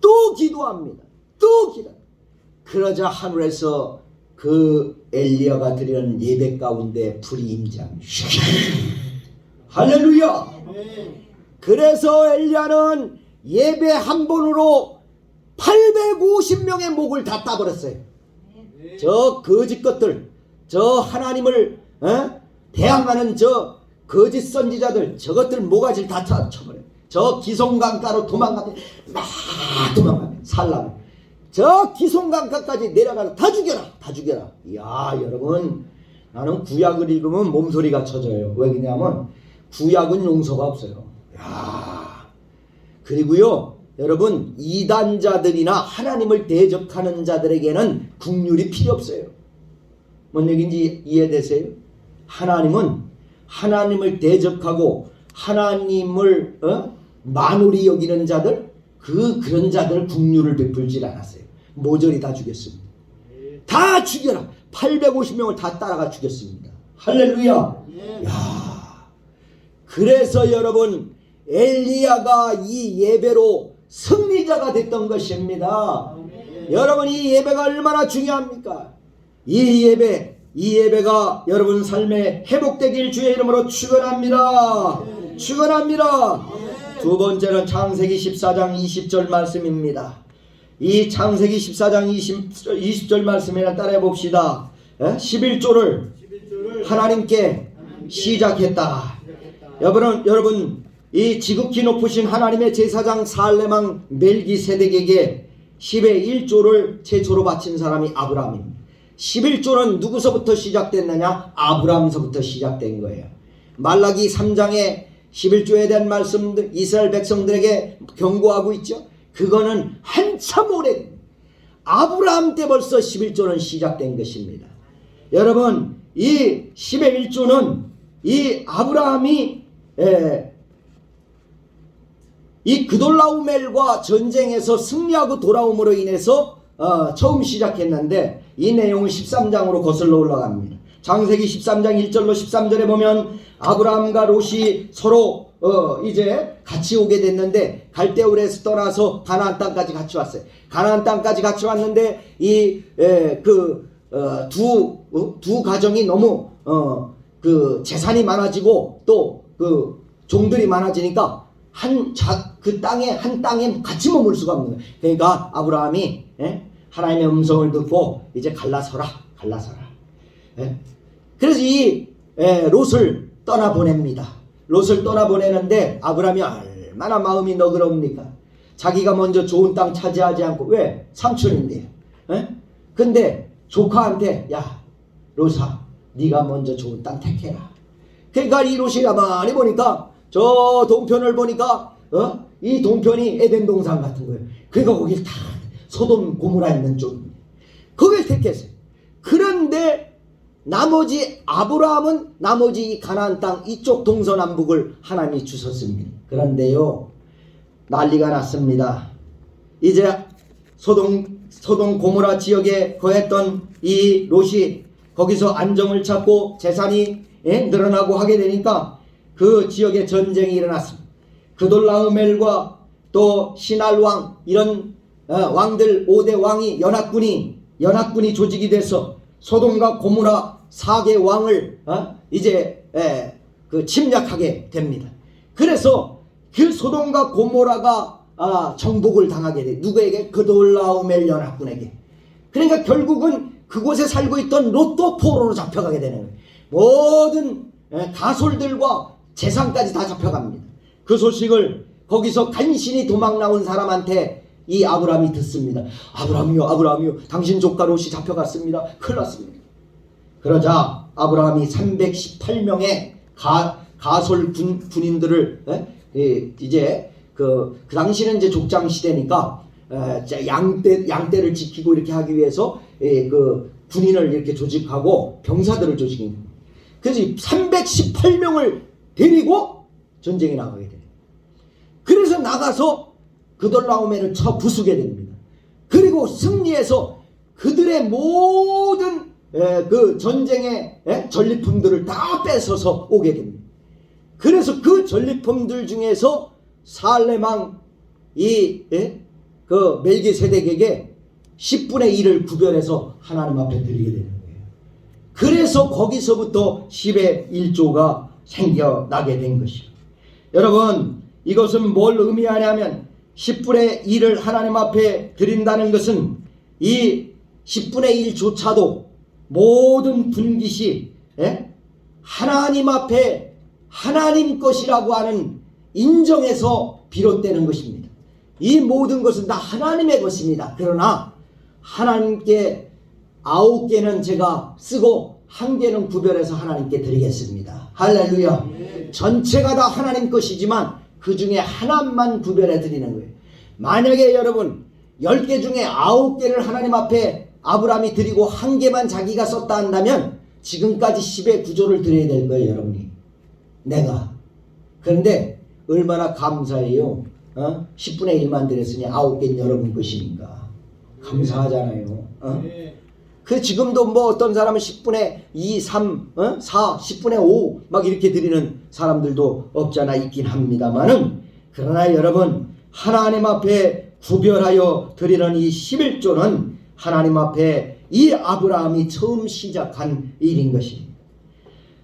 또 기도합니다. 또 기도. 그러자 하늘에서 그 엘리야가 드리는 예배 가운데 불이 임재합니다. 할렐루야. 그래서 엘리야는 예배 한 번으로 850명의 목을 다 따버렸어요. 저 거짓 것들, 저 하나님을 대항하는 저 거짓 선지자들, 저것들 모가지를 다 쳐버려요. 저 기송강가로 도망가면 막 도망가면 살라고 저 기송강가까지 내려가서 다 죽여라, 다 죽여라. 이야, 여러분, 나는 구약을 읽으면 몸소리가 쳐져요. 왜 그러냐면 구약은 용서가 없어요. 야, 그리고요, 여러분, 이단자들이나 하나님을 대적하는 자들에게는 국률이 필요 없어요. 뭔 얘기인지 이해되세요? 하나님은 하나님을 대적하고 하나님을 만홀히 여기는 자들, 그런 자들 국률을 베풀질 않았어요. 모조리 다 죽였습니다. 다 죽여라. 850명을 다 따라가 죽였습니다. 할렐루야. 야, 그래서 여러분, 엘리야가 이 예배로 승리자가 됐던 것입니다. 여러분, 이 예배가 얼마나 중요합니까? 이 예배가 여러분 삶에 회복되길 주의 이름으로 축원합니다. 축원합니다. 두 번째는 창세기 14장 20절 말씀입니다. 이 창세기 14장 20절 말씀이나 따라해 봅시다. 11조를 하나님께 시작했다. 여러분, 이 지극히 높으신 하나님의 제사장 살레망 멜기세덱에게 10의 1조를 최초로 바친 사람이 아브라함입니다. 11조는 누구서부터 시작됐느냐? 아브라함서부터 시작된 거예요. 말라기 3장에 11조에 대한 말씀들 이스라엘 백성들에게 경고하고 있죠. 그거는 한참 오래 아브라함 때 벌써 11조는 시작된 것입니다. 여러분, 이 10의 1조는 이 아브라함이 이 그돌라오멜과 전쟁에서 승리하고 돌아옴으로 인해서 처음 시작했는데, 이 내용은 13장으로 거슬러 올라갑니다. 창세기 13장 1절로 13절에 보면 아브라함과 롯이 서로 이제 같이 오게 됐는데, 갈대우르에서 떠나서 가나안 땅까지 같이 왔어요. 가나안 땅까지 같이 왔는데 이 두 가정이 너무 그 재산이 많아지고 또 그 종들이 많아지니까 그 땅에 한 땅에 같이 머물 수가 없는 거예요. 그러니까 아브라함이 하나님의 음성을 듣고 이제 갈라서라. 그래서 이 롯을 떠나보냅니다. 롯을 떠나보내는데 아브라함이 얼마나 마음이 너그러웁니까? 자기가 먼저 좋은 땅 차지하지 않고, 왜? 삼촌인데요. 근데 조카한테, 야 롯아, 네가 먼저 좋은 땅 택해라. 그러니까 이 롯이 가만히 보니까 저 동편을 보니까 이 동편이 에덴 동산 같은 거예요. 그러니까 거기 다 소돔 고모라 있는 쪽입니다. 거길 택했어요. 그런데 나머지 아브라함은 나머지 이 가나안 땅 이쪽 동서남북을 하나님이 주셨습니다. 그런데요, 난리가 났습니다. 이제 소돔 고모라 지역에 거했던 이 롯이 거기서 안정을 찾고 재산이 늘어나고 하게 되니까 그 지역에 전쟁이 일어났습니다. 그돌라오멜과 또 시날왕 이런 왕들 5대 왕이 연합군이 조직이 돼서 소돔과 고모라 4개 왕을 이제 침략하게 됩니다. 그래서 그 소돔과 고모라가 정복을 당하게 돼. 누구에게? 그돌라오멜 연합군에게. 그러니까 결국은 그곳에 살고 있던 롯도 포로로 잡혀가게 되는 거예요. 모든 가솔들과 재산까지 다 잡혀갑니다. 그 소식을 거기서 간신히 도망 나온 사람한테 이 아브라함이 듣습니다. 아브라함이요, 당신 조카 롯이 잡혀갔습니다. 큰일 났습니다. 그러자 아브라함이 318명의 가솔 군인들을 이제 그 당시는 이제 족장 시대니까 양떼를 지키고 이렇게 하기 위해서 그 군인을 이렇게 조직하고 병사들을 조직합니다. 그래서 318명을 데리고 전쟁에 나가게 돼요. 그래서 나가서 그돌라오멜을 쳐 부수게 됩니다. 그리고 승리해서 그들의 모든 그 전쟁의 전리품들을 다 뺏어서 오게 됩니다. 그래서 그 전리품들 중에서 살레망 그 멜기세덱에게 10분의 1을 구별해서 하나님 앞에 드리게 되는 거예요. 그래서 거기서부터 10의 1조가 생겨나게 된 것이에요. 여러분, 이것은 뭘 의미하냐면 10분의 1을 하나님 앞에 드린다는 것은 이 10분의 1조차도 모든 분깃이 하나님 앞에 하나님 것이라고 하는 인정에서 비롯되는 것입니다. 이 모든 것은 다 하나님의 것입니다. 그러나 하나님께 9개는 제가 쓰고 1개는 구별해서 하나님께 드리겠습니다. 할렐루야. 전체가 다 하나님 것이지만 그 중에 하나만 구별해 드리는 거예요. 만약에 여러분 10개 중에 9개를 하나님 앞에 아브라함이 드리고 1개만 자기가 썼다 한다면 지금까지 10의 구조를 드려야 될 거예요. 여러분이. 내가. 그런데 얼마나 감사해요. 10분의 1만 드렸으니 9개는 여러분 것이니까. 감사하잖아요. 그 지금도 뭐 어떤 사람은 10분의 2, 3, 4, 10분의 5 막 이렇게 드리는 사람들도 없잖아 있긴 합니다만은, 그러나 여러분 하나님 앞에 구별하여 드리는 이 11조는 하나님 앞에 이 아브라함이 처음 시작한 일인 것입니다.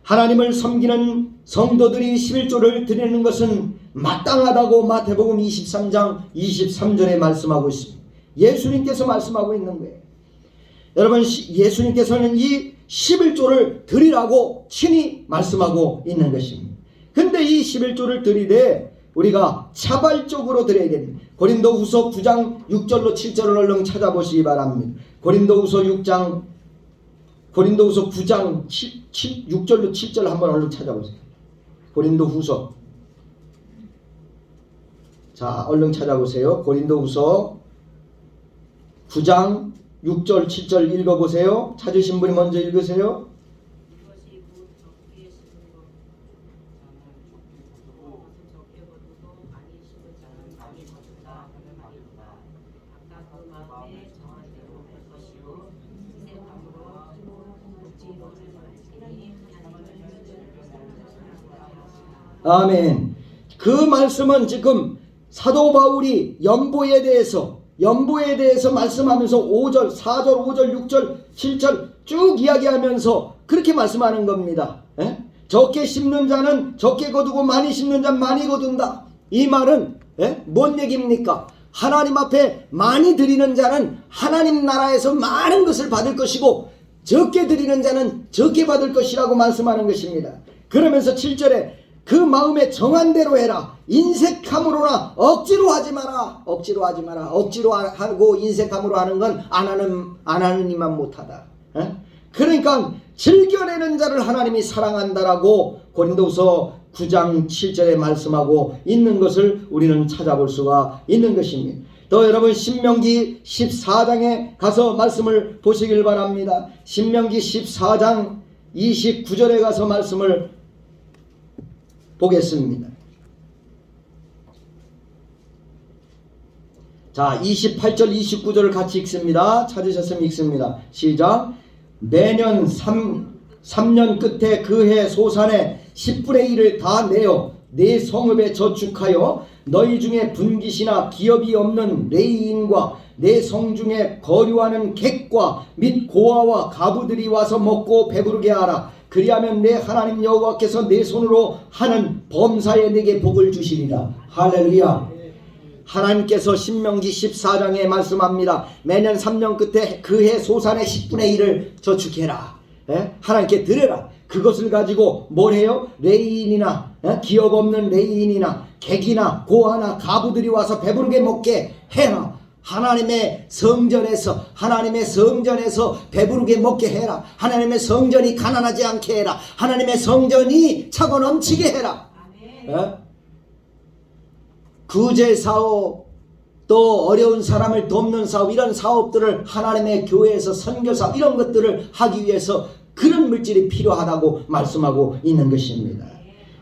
하나님을 섬기는 성도들이 11조를 드리는 것은 마땅하다고 마태복음 23장 23절에 말씀하고 있습니다. 예수님께서 말씀하고 있는 거예요. 여러분, 예수님께서는 이 11조를 드리라고 친히 말씀하고 있는 것입니다. 근데 이 11조를 드리되 우리가 자발적으로 드려야 됩니다. 고린도후서 9장 6절로 7절을 얼른 찾아보시기 바랍니다. 고린도후서 9장 6절로 7절 한번 얼른 찾아보세요. 고린도후서. 자, 얼른 찾아보세요. 고린도후서 9장 6절 7절 읽어보세요. 찾으신 분이 먼저 읽으세요. 아멘. 그 말씀은 지금 사도 바울이 연보에 대해서 말씀하면서 5절, 4절, 5절, 6절, 7절 쭉 이야기하면서 그렇게 말씀하는 겁니다. 적게 심는 자는 적게 거두고 많이 심는 자는 많이 거둔다. 이 말은 뭔 얘기입니까? 하나님 앞에 많이 드리는 자는 하나님 나라에서 많은 것을 받을 것이고 적게 드리는 자는 적게 받을 것이라고 말씀하는 것입니다. 그러면서 7절에 그 마음에 정한 대로 해라. 인색함으로나 억지로 하지 마라. 억지로 하지 마라. 억지로 하고 인색함으로 하는 건 안 하는 이만 못하다. 그러니까 즐겨내는 자를 하나님이 사랑한다라고 고린도후서 9장 7절에 말씀하고 있는 것을 우리는 찾아볼 수가 있는 것입니다. 또 여러분 신명기 14장에 가서 말씀을 보시길 바랍니다. 신명기 14장 29절에 가서 말씀을 보겠습니다. 자, 28절 29절을 같이 읽습니다. 찾으셨으면 읽습니다. 시작. 매년 3년 끝에 그 해 소산에 10분의 1을 다 내어 내 성읍에 저축하여 너희 중에 분깃이나 기업이 없는 레위인과 내 성 중에 거류하는 객과 및 고아와 가부들이 와서 먹고 배부르게 하라. 그리하면 내 하나님 여호와께서 내 손으로 하는 범사에 내게 복을 주시리라. 할렐루야. 하나님께서 신명기 14장에 말씀합니다. 매년 3년 끝에 그 해 소산의 10분의 1을 저축해라. 하나님께 드려라. 그것을 가지고 뭘 해요? 레위인이나 기업 없는 레위인이나 객이나 고아나 가부들이 와서 배부르게 먹게 해라. 하나님의 성전에서 배부르게 먹게 해라. 하나님의 성전이 가난하지 않게 해라. 하나님의 성전이 차고 넘치게 해라. 구제 사업, 또 어려운 사람을 돕는 사업, 이런 사업들을 하나님의 교회에서 선교 사업 이런 것들을 하기 위해서 그런 물질이 필요하다고 말씀하고 있는 것입니다.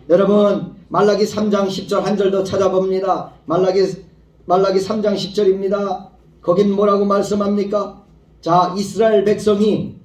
여러분 말라기 3장 10절 한 절 더 찾아봅니다. 말라기 3장 10절입니다. 거긴 뭐라고 말씀합니까? 자, 이스라엘 백성이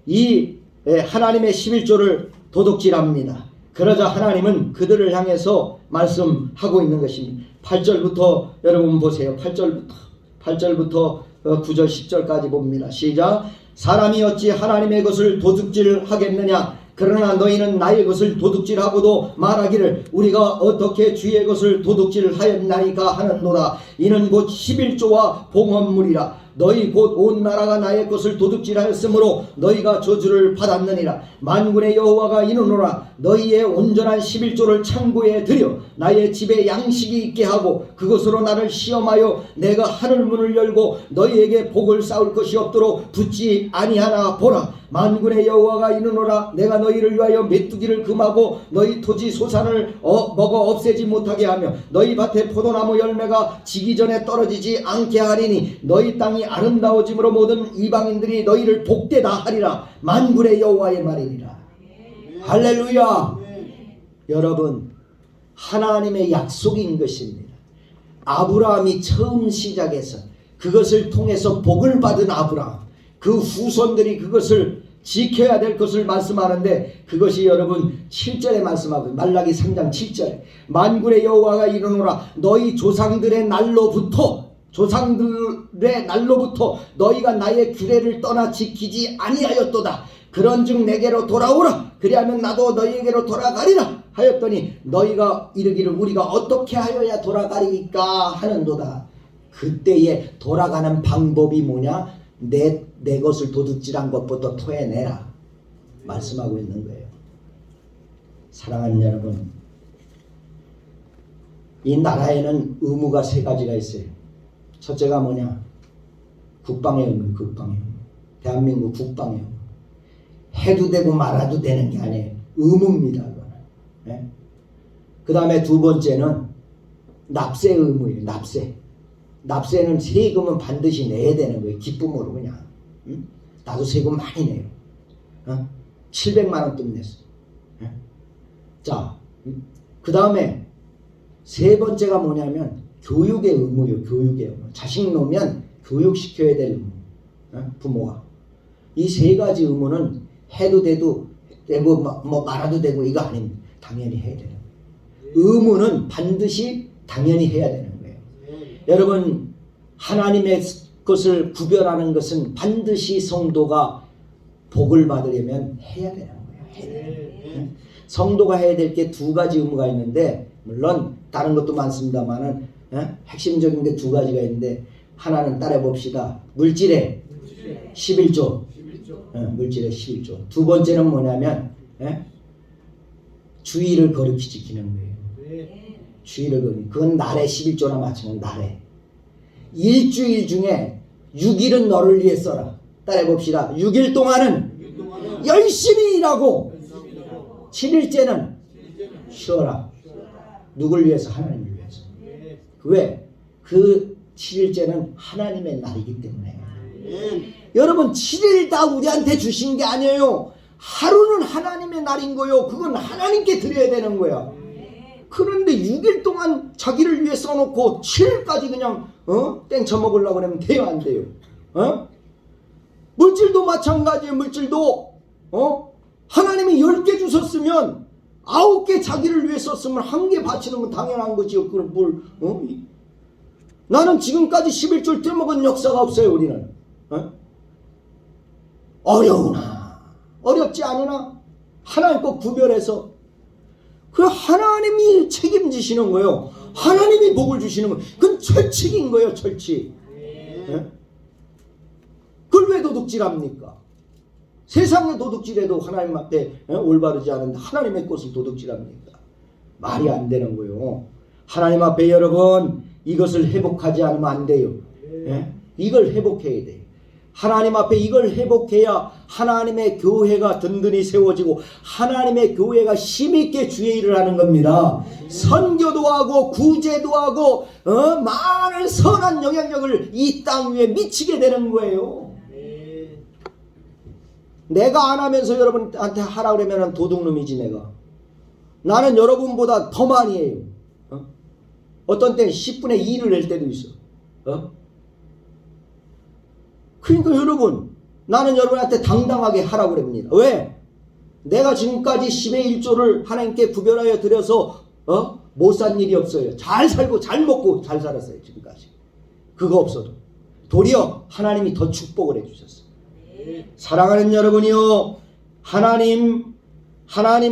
이 하나님의 11조를 도둑질합니다. 그러자 하나님은 그들을 향해서 말씀하고 있는 것입니다. 8절부터 여러분 보세요. 8절부터 9절 10절까지 봅니다. 시작. 사람이 어찌 하나님의 것을 도둑질하겠느냐. 그러나 너희는 나의 것을 도둑질하고도 말하기를 우리가 어떻게 주의 것을 도둑질하였나이까 하는도다. 이는 곧 11조와 봉헌물이라. 너희 곧 온 나라가 나의 것을 도둑질하였으므로 너희가 저주를 받았느니라. 만군의 여호와가 이르노라. 너희의 온전한 11조를 창고에 들여 나의 집에 양식이 있게 하고 그것으로 나를 시험하여 내가 하늘 문을 열고 너희에게 복을 쌓을 것이 없도록 붙지 아니하나 보라. 만군의 여호와가 이르노라. 내가 너희를 위하여 메뚜기를 금하고 너희 토지 소산을 먹어 없애지 못하게 하며 너희 밭에 포도나무 열매가 지기 전에 떨어지지 않게 하리니 너희 땅이 아름다워짐으로 모든 이방인들이 너희를 복되다 하리라. 만군의 여호와의 말이니라. 할렐루야. 여러분, 하나님의 약속인 것입니다. 아브라함이 처음 시작해서 그것을 통해서 복을 받은 아브라함, 그 후손들이 그것을 지켜야 될 것을 말씀하는데, 그것이 여러분 7절에 말씀하고, 말라기 3장 7절에 만군의 여호와가 이르노라. 너희 조상들의 날로부터 너희가 나의 규례를 떠나 지키지 아니하였도다. 그런즉 내게로 돌아오라. 그리하면 나도 너희에게로 돌아가리라 하였더니 너희가 이르기를 우리가 어떻게 하여야 돌아가리까 하는도다. 그때에 돌아가는 방법이 뭐냐? 내 것을 도둑질한 것부터 토해내라 말씀하고 있는 거예요. 사랑하는 여러분, 이 나라에는 의무가 3가지가 있어요. 첫째가 뭐냐? 국방의 의무, 국방의 의무. 대한민국 국방의 의무. 해도 되고 말아도 되는 게 아니에요. 의무입니다. 네? 그 다음에 두 번째는 납세 의무예요. 납세는 세금은 반드시 내야 되는 거예요. 기쁨으로 그냥. 응? 나도 세금 많이 내요. 700만 원 돈 냈어. 자, 그 다음에 세 번째가 뭐냐면 교육의 의무요. 교육의 의무. 자식 놓으면 교육시켜야 될 의무. 부모가. 이 3가지 의무는 해도 되고 뭐 말아도 되고 이거 아닙니다. 당연히 해야 돼요. 의무는 반드시 당연히 해야 되는 거예요. 여러분, 하나님의 것을 구별하는 것은 반드시 성도가 복을 받으려면 해야 되는 거예요. 해야 돼요. 성도가 해야 될 게 2가지 의무가 있는데, 물론 다른 것도 많습니다만은 핵심적인 게 2가지가 있는데, 하나는 따라 봅시다. 물질의 11조. 물질의 11조. 두 번째는 뭐냐면 주의를 거룩히 지키는 거예요. 주의를 거룩히. 그건 날의 11조나 마찬가지. 날에 일주일 중에 6일은 너를 위해 써라. 따라 봅시다. 6일 동안은 열심히 일하고 7일째는 쉬어라. 누굴 위해서? 하나님을 위해서. 왜? 그 7일째는 하나님의 날이기 때문에. 여러분, 7일 다 우리한테 주신 게 아니에요. 하루는 하나님의 날인 거요. 그건 하나님께 드려야 되는 거야. 그런데 6일 동안 자기를 위해 써놓고 7일까지 그냥 땡쳐 먹으려고 그러면 돼요, 안 돼요? 물질도 마찬가지예요. 물질도 하나님이 10개 주셨으면 9개 자기를 위해 썼으면 1개 바치는 건 당연한 거지요. 그걸 나는 지금까지 11조를 떼먹은 역사가 없어요. 우리는 어려우나 어렵지 않으나 하나님 꼭 구별해서 그 하나님이 책임지시는 거예요. 하나님이 복을 주시는 거예요. 그건 철칙인 거예요. 철칙. 그걸 왜 도둑질합니까? 세상의 도둑질해도 하나님 앞에 올바르지 않은데 하나님의 것을 도둑질합니까? 말이 안 되는 거예요. 하나님 앞에 여러분 이것을 회복하지 않으면 안 돼요. 이걸 회복해야 돼요. 하나님 앞에 이걸 회복해야 하나님의 교회가 든든히 세워지고 하나님의 교회가 힘있게 주의 일을 하는 겁니다. 선교도 하고 구제도 하고 많은 선한 영향력을 이 땅 위에 미치게 되는 거예요. 내가 안 하면서 여러분한테 하라 그러면 도둑놈이지. 나는 여러분보다 더 많이 해요. 어떤 때는 10분의 2를 낼 때도 있어. 그러니까 여러분, 나는 여러분한테 당당하게 하라고 그럽니다. 왜? 내가 지금까지 10의 1조를 하나님께 구별하여 드려서 못 산 일이 없어요. 잘 살고 잘 먹고 잘 살았어요. 지금까지. 그거 없어도 도리어 하나님이 더 축복을 해주셨어요. 사랑하는 여러분이요, 하나님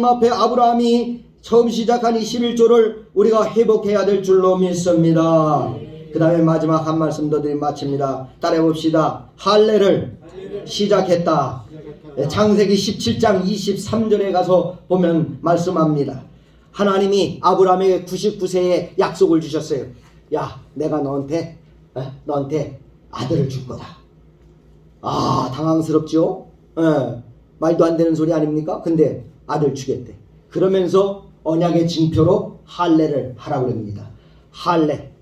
앞에 아브라함이 처음 시작한 이 11조를 우리가 회복해야 될 줄로 믿습니다. 그 다음에 마지막 한 말씀 더 드리면 마칩니다. 따라해 봅시다. 할례를 시작했다. 창세기 17장 23절에 가서 보면 말씀합니다. 하나님이 아브라함에게 99세에 약속을 주셨어요. 야, 내가 너한테 아들을 줄 거다. 아, 당황스럽죠? 말도 안 되는 소리 아닙니까? 근데 아들 주겠대. 그러면서 언약의 징표로 할례를 하라고 합니다. 할례,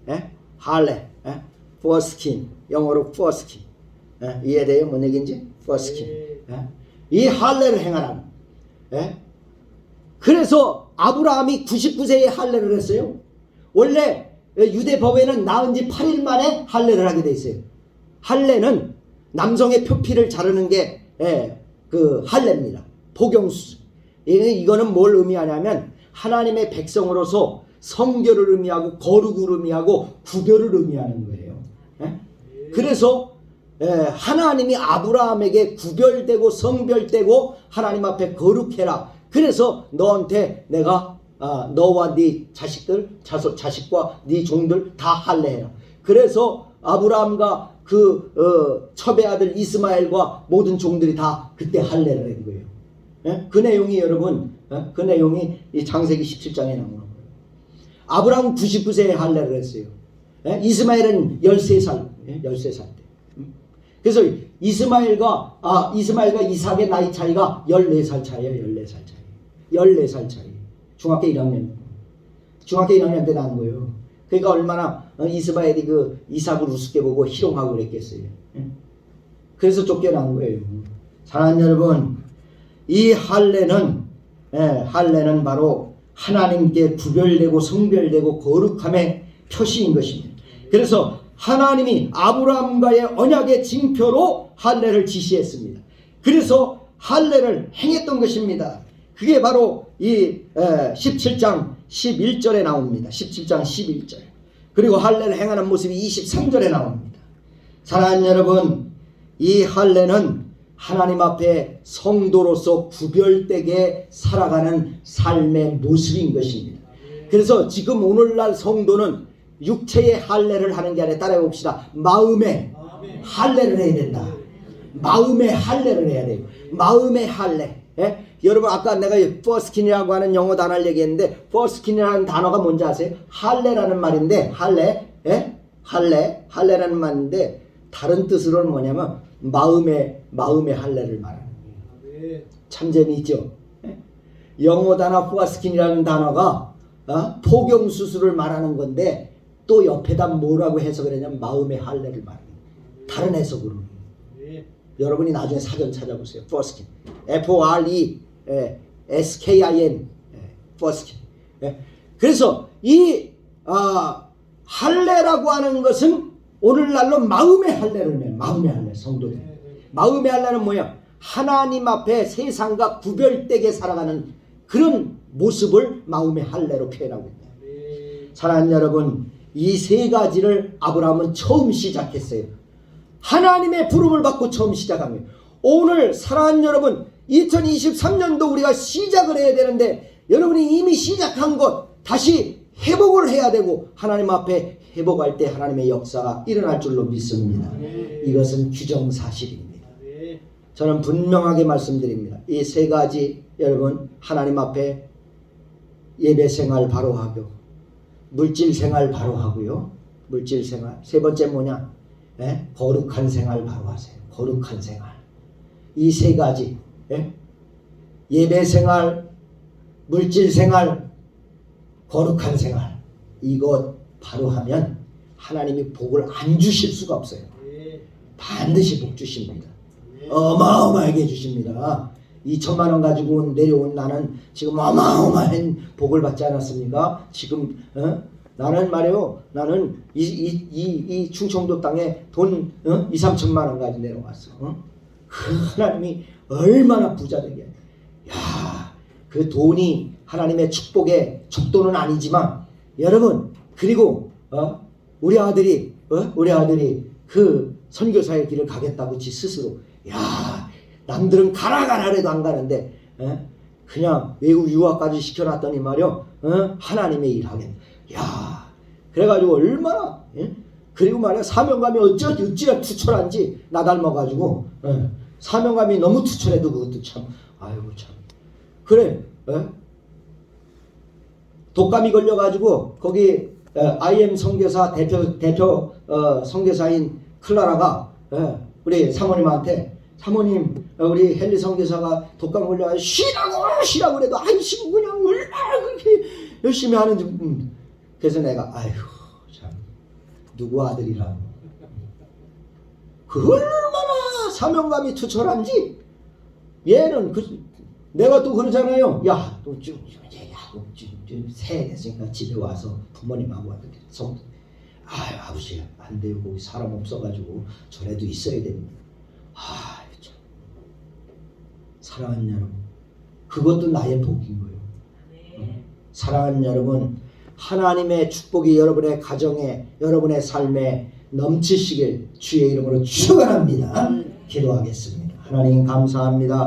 foreskin, 영어로 foreskin. 이해돼요? 뭔 얘기인지? foreskin. 이 할례를 행하라는. 그래서 아브라함이 99세에 할례를 했어요. 원래 유대 법에는 낳은 지 8일 만에 할례를 하게 돼 있어요. 할례는 남성의 표피를 자르는 게 그 할례입니다. 복용수. 이거는 뭘 의미하냐면 하나님의 백성으로서 성결을 의미하고 거룩을 의미하고 구별을 의미하는 거예요. 그래서 하나님이 아브라함에게 구별되고 성별되고 하나님 앞에 거룩해라. 그래서 너한테 내가 너와 네 자식과 네 종들 다 할례해라. 그래서 아브라함과 그 첩의 아들 이스마엘과 모든 종들이 다 그때 할례를 한 거예요. 그 내용이 여러분, 그 내용이 이 창세기 17장에 나오는 거예요. 아브라함은 99세에 할례를 했어요. 이스마엘은 13살 때. 그래서 이스마엘과 이삭의 나이 차이가 14살 차이예요. 14살 차이. 중학교 1학년 때 난 거예요. 그러니까 얼마나 이스마엘이 그 이삭을 우습게 보고 희롱하고 그랬겠어요. 그래서 쫓겨난 거예요. 사랑하는 여러분, 이 할례는 바로 하나님께 구별되고 성별되고 거룩함의 표시인 것입니다. 그래서 하나님이 아브라함과의 언약의 징표로 할례를 지시했습니다. 그래서 할례를 행했던 것입니다. 그게 바로 이 17장 11절에 나옵니다. 17장 11절. 그리고 할례를 행하는 모습이 23절에 나옵니다. 사랑하는 여러분, 이 할례는 하나님 앞에 성도로서 구별되게 살아가는 삶의 모습인 것입니다. 그래서 지금 오늘날 성도는 육체의 할례를 하는 게 아니라 따라해 봅시다. 마음의 할례를 해야 된다. 마음의 할례를 해야 돼요. 마음의 할례. 여러분 아까 내가 foreskin이라고 하는 영어 단어를 얘기했는데 foreskin이라는 단어가 뭔지 아세요? 할례라는 말인데 할례라는 말인데 다른 뜻으로는 뭐냐면 마음의 할례를 말하는 거예요. 참 재미있죠? 영어 단어 foreskin이라는 단어가 포경 수술을 말하는 건데 또 옆에다 뭐라고 해석을 했냐면 마음의 할례를 말하는 거예요. 다른 해석으로. 여러분이 나중에 사전 찾아보세요. foreskin. F-O-R-E-S-K-I-N. foreskin. 그래서 이 할례라고 하는 것은 오늘날로 마음의 할례를 해요. 마음의 할례, 성도들. 마음의 할례는 뭐야? 하나님 앞에 세상과 구별되게 살아가는 그런 모습을 마음의 할례로 표현하고 있다. 사랑하는 여러분, 이 세 가지를 아브라함은 처음 시작했어요. 하나님의 부름을 받고 처음 시작한 거예요. 오늘 사랑하는 여러분, 2023년도 우리가 시작을 해야 되는데 여러분이 이미 시작한 것 다시 회복을 해야 되고 하나님 앞에 회복할 때 하나님의 역사가 일어날 줄로 믿습니다. 이것은 규정사실입니다. 저는 분명하게 말씀드립니다. 이 세 가지 여러분 하나님 앞에 예배생활 바로 하고 물질생활 바로 하고요. 물질생활. 세 번째 뭐냐? 거룩한 생활 바로 하세요. 거룩한 생활. 이 세 가지 예배생활, 물질생활, 거룩한 생활 이것 바로 하면 하나님이 복을 안 주실 수가 없어요. 반드시 복 주십니다. 어마어마하게 주십니다. 2천만 원 가지고 내려온 나는 지금 어마어마한 복을 받지 않았습니까? 지금 나는 말이요. 나는 이 충청도 땅에 돈 2, 3천만 원 가지고 내려왔어. 하나님이 얼마나 부자 되게 야, 그 돈이 하나님의 축복의 척도는 아니지만 여러분, 그리고 우리 아들이 그 선교사의 길을 가겠다고 지 스스로, 야, 남들은 가라 해도 안 가는데 그냥 외국 유학까지 시켜놨더니 말이요, 하나님의 일 하겠다. 야, 그래가지고 얼마나, 그리고 말이야, 사명감이 어찌나 투철한지 나 닮아가지고, 사명감이 너무 투철해도 그것도 참, 아이고 참, 그래. 독감이 걸려가지고 거기 IM 선교사 대표 선교사인 클라라가 우리 사모님한테, 사모님, 우리 헨리 선교사가 독감 걸려가지고 쉬라고 그래도 아이씨 그냥 얼마나 그렇게 열심히 하는지. 그래서 내가 아이고 참, 누구 아들이라 그 얼마나 사명감이 투철한지. 얘는 내가 또 그러잖아요. 야, 또 좀 새해 됐으니까 집에 와서 부모님하고 와서, 아유 아버지 안 돼요, 거기 사람 없어가지고 전에도 있어야 됩니다. 아 참, 사랑하는 여러분, 그것도 나의 복인 거예요. 사랑하는 여러분, 하나님의 축복이 여러분의 가정에, 여러분의 삶에 넘치시길 주의 이름으로 축원합니다. 기도하겠습니다. 하나님 감사합니다.